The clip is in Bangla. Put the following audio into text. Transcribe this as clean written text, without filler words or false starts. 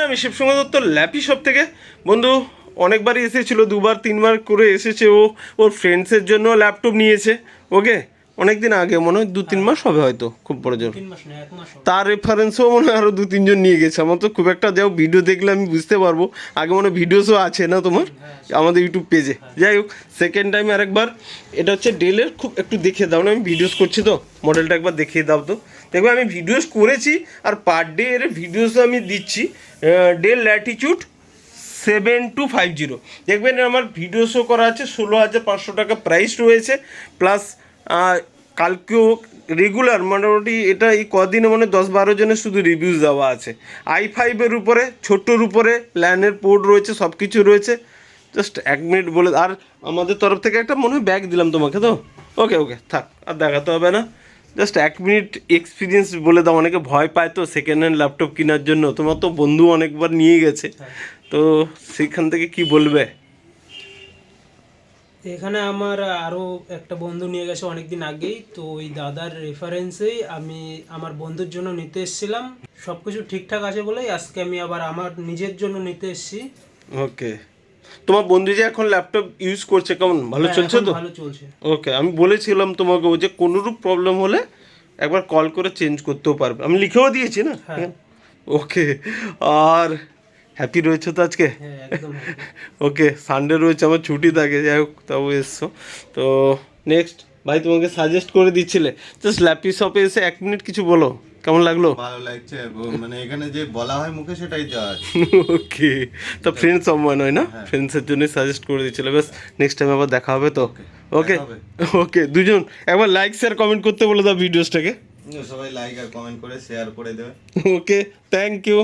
আমি শিবসঙ্গ দত্ত ল্যাপি শপ থেকে। বন্ধু অনেকবারই এসেছিলো, 2-3বার করে এসেছে। ও ওর ফ্রেন্ডসের জন্য ল্যাপটপ নিয়েছে। ওকে, অনেক দিন আগে মনে হয় 2-3 মাস হবে হয়তো, খুব বড় জোর। তার রেফারেন্সও মনে হয় আরও 2-3 জন নিয়ে গেছে। আমার তো খুব একটা যাও ভিডিও দেখলে আমি বুঝতে পারবো। আগে মনে হয় ভিডিওসও আছে না তোমার আমাদের ইউটিউব পেজে। যাই হোক, সেকেন্ড টাইম আরেকবার। এটা হচ্ছে ডেলের, খুব একটু দেখিয়ে দাও না, আমি ভিডিওস করছি তো, মডেলটা একবার দেখিয়ে দাও তো। দেখবে আমি ভিডিওস করেছি আর পার ডে এর ভিডিওসও আমি দিচ্ছি। ডেল ল্যাটিটিউড 7250 দেখবেন আমার ভিডিও শো করা আছে। 16,500 টাকা প্রাইস রয়েছে। প্লাস কালকেও রেগুলার মোটামুটি এটা এই কদিনে মানে 10-12 জনের শুধু রিভিউজ দেওয়া আছে। i5-এর উপরে, ছোট্টোর উপরে ল্যানের পোর্ট রয়েছে, সব কিছু রয়েছে। জাস্ট 1 মিনিট বলে, আর আমাদের তরফ থেকে একটা মনে হয় ব্যাগ দিলাম তোমাকে তো। ওকে ওকে, থাক, আর দেখাতে হবে না। জাস্ট 1 মিনিট এক্সপিরিয়েন্স বলে দাও। অনেকে ভয় পায় তো সেকেন্ড হ্যান্ড ল্যাপটপ কেনার জন্য। তোমার তো বন্ধু অনেকবার নিয়ে গেছে, তো সেখান থেকে কি বলবে? এখানে আমার আরও একটা বন্ধু নিয়ে গেছে অনেক দিন আগেই, তো ওই দাদার রেফারেন্সেই আমি আমার বন্ধুর জন্য নিতে এসেছিলাম। সব কিছু ঠিকঠাক আছে বলেই আজকে আমি আবার আমার নিজের জন্য নিতে এসেছি। ওকে, তোমার বন্ধু যে এখন ল্যাপটপ ইউজ করছে কেমন, ভালো চলছে তো? ভালো চলছে। ওকে, আমি বলেছিলাম তোমাকে ও যে কোনোরূপ প্রবলেম হলে একবার কল করে চেঞ্জ করতেও পারবে, আমি লিখেও দিয়েছি না। ওকে, আর হ্যাপি রয়েছে তো আজকে? হ্যাঁ, একদম। ওকে, সানডে রয়েছে, আমার ছুটি থাকে। যাই হোক, তাও এসছো তো। নেক্সট ভাই, তোমাকে সাজেস্ট করে দিচ্ছিলে, জাস্ট ল্যাপি শপে এসে 1 মিনিট কিছু বলো, কেমন লাগলো? ভালো লাগছে, মানে এখানে যে বলা হয় মুখে সেটাই দেওয়া আছে। ওকে, তো ফ্রেন্ডস সম্মান হয় না, ফ্রেন্ডসের জন্য সাজেস্ট করে দিচ্ছিল। বেশ, নেক্সট টাইম আবার দেখা হবে তো। ওকে ওকে, দুজন একবার লাইক শেয়ার কমেন্ট করতে বলে দাও ভিডিওসটাকে। সবাই লাইক আর কমেন্ট করে শেয়ার করে দেবে। ওকে, থ্যাংক ইউ।